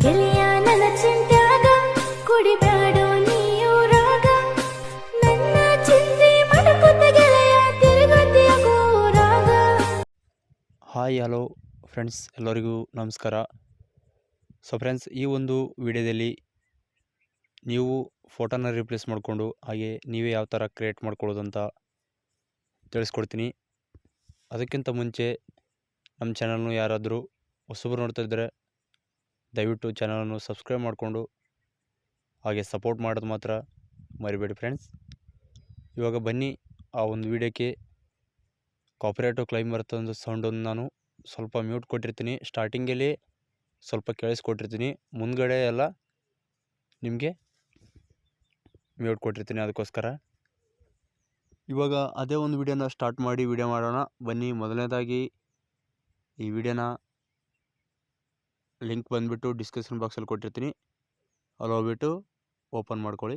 ಗೆಳೆಯ ನನ್ನ ಚಿಂತ್ಯಾಗ ಕುಡಿಬ್ಯಾಡೋ ನೀಯು ರಾಗ ನನ್ನ ಚಿಂತೆ ಮಡಕುತ್ತ ಗೆಳೆಯ ತಿರುಗತಿಯಾಗೋ ರಾಗ. ಹಾಯ್ ಹಲೋ ಫ್ರೆಂಡ್ಸ್, ಎಲ್ಲರಿಗೂ ನಮಸ್ಕಾರ. ಸೊ ಫ್ರೆಂಡ್ಸ್, ಈ ಒಂದು ವಿಡಿಯೋದಲ್ಲಿ ನೀವು ಫೋಟೋನ ರಿಪ್ಲೇಸ್ ಮಾಡಿಕೊಂಡು ಹಾಗೆ ನೀವೇ ಯಾವ ಥರ ಕ್ರಿಯೇಟ್ ಮಾಡ್ಕೊಳ್ಳೋದು ಅಂತ ತಿಳಿಸ್ಕೊಡ್ತೀನಿ. ಅದಕ್ಕಿಂತ ಮುಂಚೆ ನಮ್ಮ ಚಾನಲ್ನು ಯಾರಾದರೂ ಹೊಸಬರು ನೋಡ್ತಾ ಇದ್ದರೆ ದಯವಿಟ್ಟು ಚಾನಲನ್ನು ಸಬ್ಸ್ಕ್ರೈಬ್ ಮಾಡಿಕೊಂಡು ಹಾಗೆ ಸಪೋರ್ಟ್ ಮಾಡೋದು ಮಾತ್ರ ಮರಿಬೇಡಿ ಫ್ರೆಂಡ್ಸ್. ಇವಾಗ ಬನ್ನಿ ಆ ಒಂದು ವಿಡಿಯೋಕ್ಕೆ. ಕಾಪಿರೈಟು ಕ್ಲೈಮ್ ಬರುತ್ತೆ ಒಂದು ಸೌಂಡನ್ನು ನಾನು ಸ್ವಲ್ಪ ಮ್ಯೂಟ್ ಕೊಟ್ಟಿರ್ತೀನಿ. ಸ್ಟಾರ್ಟಿಂಗಲ್ಲಿ ಸ್ವಲ್ಪ ಕೇಳಿಸ್ಕೊಟ್ಟಿರ್ತೀನಿ, ಮುಂದ್ಗಡೆ ಎಲ್ಲ ನಿಮಗೆ ಮ್ಯೂಟ್ ಕೊಟ್ಟಿರ್ತೀನಿ. ಅದಕ್ಕೋಸ್ಕರ ಇವಾಗ ಅದೇ ಒಂದು ವಿಡಿಯೋನ ಸ್ಟಾರ್ಟ್ ಮಾಡಿ ವಿಡಿಯೋ ಮಾಡೋಣ ಬನ್ನಿ. ಮೊದಲನೇದಾಗಿ ಈ ವಿಡಿಯೋನ ಲಿಂಕ್ ಬಂದುಬಿಟ್ಟು ಡಿಸ್ಕ್ರಿಪ್ಷನ್ ಬಾಕ್ಸಲ್ಲಿ ಕೊಟ್ಟಿರ್ತೀನಿ, ಅಲ್ಲಿ ಹೋಗ್ಬಿಟ್ಟು ಓಪನ್ ಮಾಡ್ಕೊಳ್ಳಿ.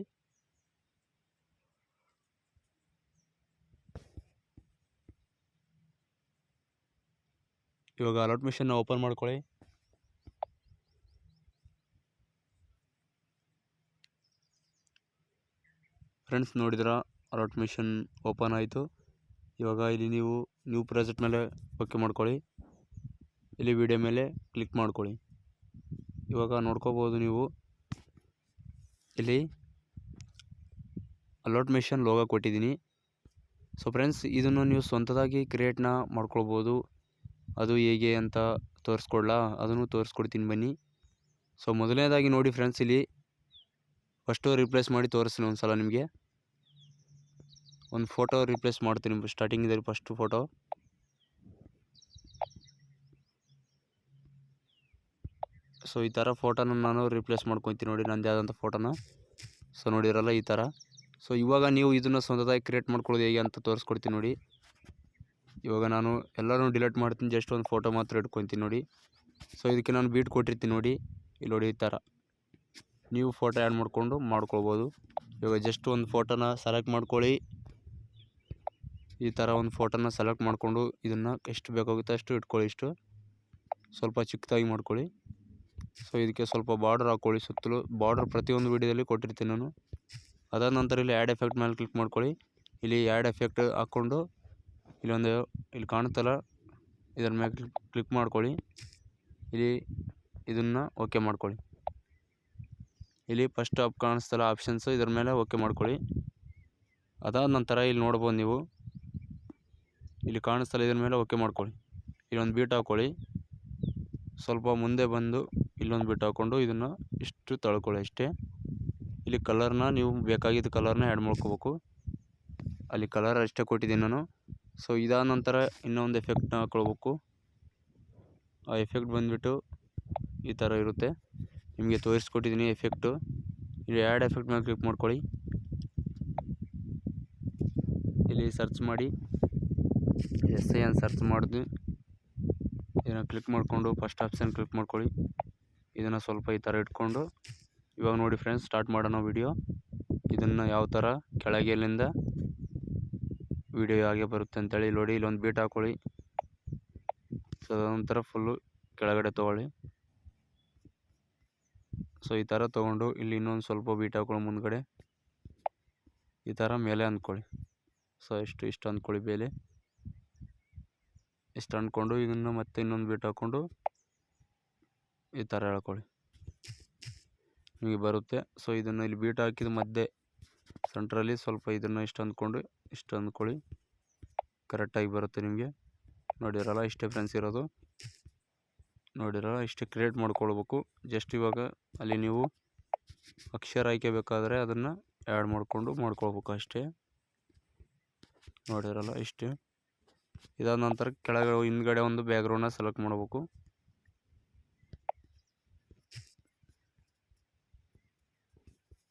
ಇವಾಗ ಅಲರ್ಟ್ ಮಿಷನ್ನ ಓಪನ್ ಮಾಡ್ಕೊಳ್ಳಿ. ಫ್ರೆಂಡ್ಸ್, ನೋಡಿದ್ರ ಅಲರ್ಟ್ ಮಿಷನ್ ಓಪನ್ ಆಯಿತು. ಇವಾಗ ಇಲ್ಲಿ ನೀವು ನ್ಯೂ ಪ್ರಾಜೆಕ್ಟ್ ಮೇಲೆ ಓಕೆ ಮಾಡ್ಕೊಳ್ಳಿ. ಇಲ್ಲಿ ವಿಡಿಯೋ ಮೇಲೆ ಕ್ಲಿಕ್ ಮಾಡ್ಕೊಳ್ಳಿ. ಇವಾಗ ನೋಡ್ಕೋಬೋದು ನೀವು ಇಲ್ಲಿ ಅಲರ್ಟ್ ಮಿಷನ್ ಲೋಗೋ ಕೊಟ್ಟಿದ್ದೀನಿ. ಸೊ ಫ್ರೆಂಡ್ಸ್, ಇದನ್ನು ನೀವು ಸ್ವಂತದಾಗಿ ಕ್ರಿಯೇಟ್ನ ಮಾಡ್ಕೊಳ್ಬೋದು. ಅದು ಹೇಗೆ ಅಂತ ತೋರಿಸ್ಕೊಡ್ಲಾ, ಅದನ್ನು ತೋರಿಸ್ಕೊಡ್ತೀನಿ ಬನ್ನಿ. ಸೊ ಮೊದಲನೇದಾಗಿ ನೋಡಿ ಫ್ರೆಂಡ್ಸ್, ಇಲ್ಲಿ ಫಸ್ಟು ರಿಪ್ಲೇಸ್ ಮಾಡಿ ತೋರಿಸ್ತೀನಿ ಒಂದು ಸಲ ನಿಮಗೆ. ಒಂದು ಫೋಟೋ ರಿಪ್ಲೇಸ್ ಮಾಡ್ತೀನಿ ಸ್ಟಾರ್ಟಿಂಗಿದಲ್ಲಿ. ಫಸ್ಟು ಫೋಟೋ ಸೊ ಈ ಥರ ಫೋಟೋನ ನಾನು ರಿಪ್ಲೇಸ್ ಮಾಡ್ಕೊತೀನಿ ನೋಡಿ, ನಂದು ಯಾವುದಂಥ ಫೋಟೋನ. ಸೊ ನೋಡಿರಲ್ಲ ಈ ಥರ. ಸೊ ಇವಾಗ ನೀವು ಇದನ್ನು ಸ್ವಂತದಾಗಿ ಕ್ರಿಯೇಟ್ ಮಾಡ್ಕೊಳ್ಳೋದು ಹೇಗೆ ಅಂತ ತೋರಿಸ್ಕೊಡ್ತೀನಿ ನೋಡಿ. ಇವಾಗ ನಾನು ಎಲ್ಲರೂ ಡಿಲೀಟ್ ಮಾಡ್ತೀನಿ, ಜಸ್ಟ್ ಒಂದು ಫೋಟೋ ಮಾತ್ರ ಇಟ್ಕೊತೀನಿ ನೋಡಿ. ಸೊ ಇದಕ್ಕೆ ನಾನು ಬೀಟ್ ಕೊಟ್ಟಿರ್ತೀನಿ ನೋಡಿ, ಇಲ್ಲಿ ನೋಡಿ ಈ ಥರ ನೀವು ಫೋಟೋ ಆ್ಯಡ್ ಮಾಡಿಕೊಂಡು ಮಾಡ್ಕೊಳ್ಬೋದು. ಇವಾಗ ಜಸ್ಟ್ ಒಂದು ಫೋಟೋನ ಸೆಲೆಕ್ಟ್ ಮಾಡ್ಕೊಳ್ಳಿ. ಈ ಥರ ಒಂದು ಫೋಟೋನ ಸೆಲೆಕ್ಟ್ ಮಾಡಿಕೊಂಡು ಇದನ್ನು ಎಷ್ಟು ಬೇಕಾಗುತ್ತೋ ಅಷ್ಟು ಇಟ್ಕೊಳ್ಳಿ. ಇಷ್ಟು ಸ್ವಲ್ಪ ಚಿಕ್ಕದಾಗಿ ಮಾಡ್ಕೊಳ್ಳಿ. ಸೊ ಇದಕ್ಕೆ ಸ್ವಲ್ಪ ಬಾರ್ಡರ್ ಹಾಕ್ಕೊಳ್ಳಿ. ಸುತ್ತಲೂ ಬಾರ್ಡರ್ ಪ್ರತಿಯೊಂದು ವೀಡಿಯೋದಲ್ಲಿ ಕೊಟ್ಟಿರ್ತೀನಿ ನಾನು. ಅದಾದ ನಂತರ ಇಲ್ಲಿ ಆ್ಯಡ್ ಎಫೆಕ್ಟ್ ಮೇಲೆ ಕ್ಲಿಕ್ ಮಾಡ್ಕೊಳ್ಳಿ. ಇಲ್ಲಿ ಆ್ಯಡ್ ಎಫೆಕ್ಟ್ ಹಾಕ್ಕೊಂಡು ಇಲ್ಲಿ ಕಾಣುತ್ತಲ್ಲ, ಇದರ ಮೇಲೆ ಕ್ಲಿಕ್ ಮಾಡ್ಕೊಳ್ಳಿ. ಇಲ್ಲಿ ಇದನ್ನು ಓಕೆ ಮಾಡ್ಕೊಳ್ಳಿ. ಇಲ್ಲಿ ಫಸ್ಟ್ ಆಪ್ ಕಾಣಿಸ್ತಲ್ಲ ಆಪ್ಷನ್ಸು, ಇದರ ಮೇಲೆ ಓಕೆ ಮಾಡ್ಕೊಳ್ಳಿ. ಅದಾದ ನಂತರ ಇಲ್ಲಿ ನೋಡ್ಬೋದು ನೀವು, ಇಲ್ಲಿ ಕಾಣಿಸ್ತಲ್ಲ, ಇದ್ರ ಮೇಲೆ ಓಕೆ ಮಾಡ್ಕೊಳ್ಳಿ. ಇಲ್ಲೊಂದು ಬೀಟ್ ಹಾಕ್ಕೊಳ್ಳಿ. ಸ್ವಲ್ಪ ಮುಂದೆ ಬಂದು ಇಲ್ಲೊಂದು ಬೀಟ್ ಹಾಕ್ಕೊಂಡು ಇದನ್ನು ಇಷ್ಟು ತಳ್ಕೊಳ್ಳಿ ಅಷ್ಟೇ. ಇಲ್ಲಿ ಕಲರ್ನ ನೀವು ಬೇಕಾಗಿದ್ದ ಕಲರ್ನ ಆ್ಯಡ್ ಮಾಡ್ಕೋಬೇಕು. ಅಲ್ಲಿ ಕಲರ್ ಅಷ್ಟೇ ಕೊಟ್ಟಿದ್ದೀನಿ ನಾನು. ಸೊ ಇದಾದ ನಂತರ ಇನ್ನೊಂದು ಎಫೆಕ್ಟ್ನ ಹಾಕ್ಕೊಳ್ಬೇಕು. ಆ ಎಫೆಕ್ಟ್ ಬಂದುಬಿಟ್ಟು ಈ ಥರ ಇರುತ್ತೆ, ನಿಮಗೆ ತೋರಿಸ್ಕೊಟ್ಟಿದ್ದೀನಿ ಎಫೆಕ್ಟು. ಇಲ್ಲಿ ಆ್ಯಡ್ ಎಫೆಕ್ಟ್ ಮೇಲೆ ಕ್ಲಿಕ್ ಮಾಡ್ಕೊಳ್ಳಿ. ಇಲ್ಲಿ ಸರ್ಚ್ ಮಾಡಿ SI ಅಂತ ಸರ್ಚ್ ಮಾಡಿದ್ವಿ. ಇದನ್ನು ಕ್ಲಿಕ್ ಮಾಡಿಕೊಂಡು ಫಸ್ಟ್ ಆಪ್ಷನ್ ಕ್ಲಿಕ್ ಮಾಡ್ಕೊಳ್ಳಿ. ಇದನ್ನು ಸ್ವಲ್ಪ ಈ ಥರ ಇಟ್ಕೊಂಡು ಇವಾಗ ನೋಡಿ ಫ್ರೆಂಡ್ಸ್, ಸ್ಟಾರ್ಟ್ ಮಾಡೋಣ ವಿಡಿಯೋ. ಇದನ್ನು ಯಾವ ಥರ ಕೆಳಗೆಲ್ಲಿಂದ ವಿಡಿಯೋ ಹಾಗೆ ಬರುತ್ತೆ ಅಂತೇಳಿ ನೋಡಿ. ಇಲ್ಲೊಂದು ಬೀಟ್ ಹಾಕ್ಕೊಳ್ಳಿ. ಸೊ ಅದೊಂಥರ ಫುಲ್ಲು ಕೆಳಗಡೆ ತೊಗೊಳ್ಳಿ. ಸೊ ಈ ಥರ ತೊಗೊಂಡು ಇಲ್ಲಿ ಇನ್ನೊಂದು ಸ್ವಲ್ಪ ಬೀಟ್ ಹಾಕ್ಕೊಳ್ಳಿ ಮುಂದ್ಗಡೆ. ಈ ಥರ ಮೇಲೆ ಅಂದ್ಕೊಳ್ಳಿ. ಸೊ ಇಷ್ಟು ಅಂದ್ಕೊಳ್ಳಿ ಮೇಲೆ. ಇಷ್ಟು ಅಂದ್ಕೊಂಡು ಇದನ್ನು ಮತ್ತೆ ಇನ್ನೊಂದು ಬೀಟ್ ಹಾಕ್ಕೊಂಡು ಈ ಥರ ಹೇಳ್ಕೊಳ್ಳಿ, ನಿಮಗೆ ಬರುತ್ತೆ. ಸೊ ಇದನ್ನು ಇಲ್ಲಿ ಬೀಟ್ ಹಾಕಿದ ಮಧ್ಯೆ ಸೆಂಟ್ರಲ್ಲಿ ಸ್ವಲ್ಪ ಇದನ್ನು ಇಷ್ಟು ಅಂದ್ಕೊಳ್ಳಿ, ಕರೆಕ್ಟಾಗಿ ಬರುತ್ತೆ ನಿಮಗೆ. ನೋಡಿರಲ್ಲ, ಇಷ್ಟೇ ಫ್ರೆಂಡ್ಸ್ ಇರೋದು. ನೋಡಿರಲ್ಲ, ಇಷ್ಟೇ ಕ್ರಿಯೇಟ್ ಮಾಡ್ಕೊಳ್ಬೇಕು. ಜಸ್ಟ್ ಇವಾಗ ಅಲ್ಲಿ ನೀವು ಅಕ್ಷರ ಆಯ್ಕೆ ಬೇಕಾದರೆ ಅದನ್ನು ಆ್ಯಡ್ ಮಾಡ್ಕೊಳ್ಬೇಕು ಅಷ್ಟೇ. ನೋಡಿರಲ್ಲ ಇಷ್ಟೇ. ಇದಾದ ನಂತರ ಕೆಳಗಡೆ ಹಿಂದ್ಗಡೆ ಒಂದು ಬ್ಯಾಕ್ಗ್ರೌಂಡನ್ನ ಸೆಲೆಕ್ಟ್ ಮಾಡಬೇಕು.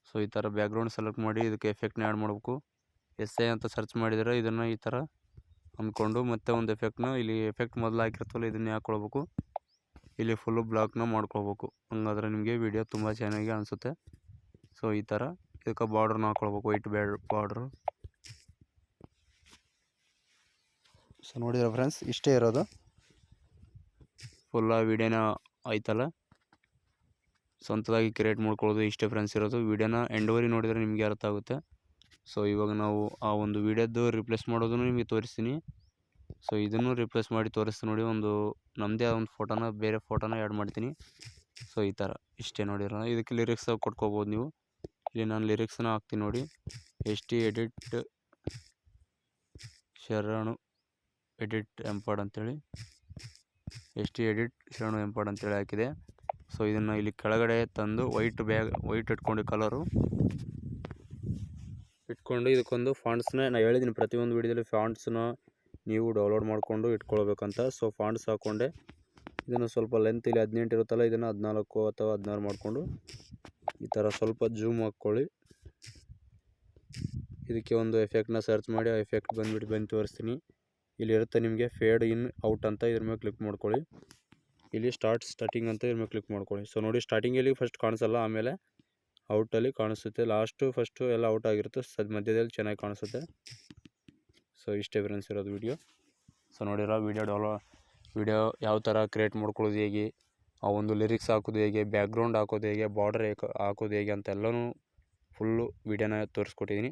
ಸೊ ಈ ಥರ ಬ್ಯಾಕ್ಗ್ರೌಂಡ್ ಸೆಲೆಕ್ಟ್ ಮಾಡಿ ಇದಕ್ಕೆ ಎಫೆಕ್ಟ್ನ ಆ್ಯಡ್ ಮಾಡಬೇಕು. SI ಅಂತ ಸರ್ಚ್ ಮಾಡಿದರೆ ಇದನ್ನು ಈ ಥರ ಅಂದ್ಕೊಂಡು ಮತ್ತೆ ಒಂದು ಎಫೆಕ್ಟ್ನ ಇಲ್ಲಿ ಎಫೆಕ್ಟ್ ಮೊದಲು ಹಾಕಿರ್ತವಲ್ಲ ಇದನ್ನೇ ಹಾಕ್ಕೊಳ್ಬೇಕು. ಇಲ್ಲಿ ಫುಲ್ಲು ಬ್ಲಾಕ್ನ ಮಾಡ್ಕೊಳ್ಬೇಕು. ಹಂಗಾದ್ರೆ ನಿಮಗೆ ವಿಡಿಯೋ ತುಂಬ ಚೆನ್ನಾಗಿ ಅನಿಸುತ್ತೆ. ಸೊ ಈ ಥರ ಇದಕ್ಕೆ ಬಾರ್ಡ್ರನ್ನ ಹಾಕ್ಕೊಳ್ಬೇಕು, ವೈಟ್ ಬಾರ್ಡ್ರು. ಸೊ ನೋಡಿದ್ರೆ ಫ್ರೆಂಡ್ಸ್, ಇಷ್ಟೇ ಇರೋದು. ಫುಲ್ಲ ವಿಡಿಯೋನ ಆಯ್ತಲ್ಲ. ಸ್ವಂತದಾಗಿ ಕ್ರಿಯೇಟ್ ಮಾಡ್ಕೊಳ್ಳೋದು ಇಷ್ಟೇ ಫ್ರೆಂಡ್ಸ್ ಇರೋದು. ವೀಡಿಯೋನ ಎಂಡ್ವರೆಗೆ ನೋಡಿದರೆ ನಿಮಗೆ ಅರ್ಥ ಆಗುತ್ತೆ. ಸೊ ಇವಾಗ ನಾವು ಆ ಒಂದು ವೀಡಿಯೋದ್ದು ರಿಪ್ಲೇಸ್ ಮಾಡೋದನ್ನು ನಿಮಗೆ ತೋರಿಸ್ತೀನಿ. ಸೊ ಇದನ್ನು ರಿಪ್ಲೇಸ್ ಮಾಡಿ ತೋರಿಸ್ತೀನಿ ನೋಡಿ. ನಮ್ಮದೇ ಆದ ಒಂದು ಫೋಟೋನ ಬೇರೆ ಫೋಟೋನ ಆ್ಯಡ್ ಮಾಡ್ತೀನಿ. ಸೊ ಈ ಥರ ಇಷ್ಟೇ ನೋಡಿರೋ. ಇದಕ್ಕೆ ಲಿರಿಕ್ಸ್ ಕೊಟ್ಕೋಬೋದು ನೀವು. ಇಲ್ಲಿ ನಾನು ಲಿರಿಕ್ಸನ್ನ ಹಾಕ್ತೀನಿ ನೋಡಿ. ST ಎಡಿಟ್ ಶರಣು ಎಂಪಾಡ್ ಅಂತೇಳಿ ಹಾಕಿದೆ. ಸೊ ಇದನ್ನು ಇಲ್ಲಿ ಕೆಳಗಡೆ ತಂದು ವೈಟ್ ಇಟ್ಕೊಂಡು ಕಲರು ಇಟ್ಕೊಂಡು ಇದಕ್ಕೊಂದು ಫಾಂಟ್ಸ್ನ ನಾನು ಹೇಳಿದ್ದೀನಿ ಪ್ರತಿಯೊಂದು ವೀಡಿಯೋದಲ್ಲಿ ಫಾಂಟ್ಸ್ನ ನೀವು ಡೌನ್ಲೋಡ್ ಮಾಡಿಕೊಂಡು ಇಟ್ಕೊಳ್ಬೇಕಂತ. ಸೊ ಫಾಂಟ್ಸ್ ಹಾಕ್ಕೊಂಡೆ ಇದನ್ನು ಸ್ವಲ್ಪ ಲೆಂತ್ ಇಲ್ಲಿ 18 ಇರುತ್ತಲ್ಲ, ಇದನ್ನು 14 ಅಥವಾ 16 ಮಾಡಿಕೊಂಡು ಈ ಥರ ಸ್ವಲ್ಪ ಜೂಮ್ ಹಾಕ್ಕೊಳ್ಳಿ. ಇದಕ್ಕೆ ಒಂದು ಎಫೆಕ್ಟ್ನ ಸರ್ಚ್ ಮಾಡಿ ಆ ಎಫೆಕ್ಟ್ ಬಂದು ತೋರಿಸ್ತೀನಿ. ಇಲ್ಲಿ ಇರುತ್ತೆ ನಿಮಗೆ ಫೇಡ್ ಇನ್ ಔಟ್ ಅಂತ, ಇದ್ರ ಮೇಲೆ ಕ್ಲಿಕ್ ಮಾಡ್ಕೊಳ್ಳಿ. ಇಲ್ಲಿ ಸ್ಟಾರ್ಟಿಂಗ್ ಅಂತ ಇದ್ರ ಮೇಲೆ ಕ್ಲಿಕ್ ಮಾಡ್ಕೊಳ್ಳಿ. ಸೊ ನೋಡಿ, ಸ್ಟಾರ್ಟಿಂಗಲ್ಲಿ ಫಸ್ಟ್ ಕಾಣಿಸಲ್ಲ, ಆಮೇಲೆ ಔಟಲ್ಲಿ ಕಾಣಿಸುತ್ತೆ. ಫಸ್ಟು ಎಲ್ಲ ಔಟ್ ಆಗಿರುತ್ತೆ, ಮಧ್ಯದಲ್ಲಿ ಚೆನ್ನಾಗಿ ಕಾಣಿಸುತ್ತೆ. ಸೊ ಇಷ್ಟೇ ಫ್ರೆಂಡ್ಸ್ ಇರೋದು ವಿಡಿಯೋ. ಸೊ ನೋಡಿರೋ ವಿಡಿಯೋ ಯಾವ ಥರ ಕ್ರಿಯೇಟ್ ಮಾಡ್ಕೊಳ್ಳೋದು ಹೇಗೆ, ಆ ಒಂದು ಲಿರಿಕ್ಸ್ ಹಾಕೋದು ಹೇಗೆ, ಬ್ಯಾಕ್ಗ್ರೌಂಡ್ ಹಾಕೋದು ಹೇಗೆ, ಬಾರ್ಡರ್ ಹಾಕೋದು ಹೇಗೆ ಅಂತೆಲ್ಲನೂ ಫುಲ್ಲು ವಿಡಿಯೋನ ತೋರಿಸ್ಕೊಟ್ಟಿದ್ದೀನಿ.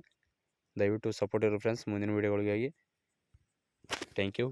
ದಯವಿಟ್ಟು ಸಪೋರ್ಟ್ ಇರೋ ಫ್ರೆಂಡ್ಸ್ ಮುಂದಿನ ವೀಡಿಯೋಗಳಿಗಾಗಿ. Thank you.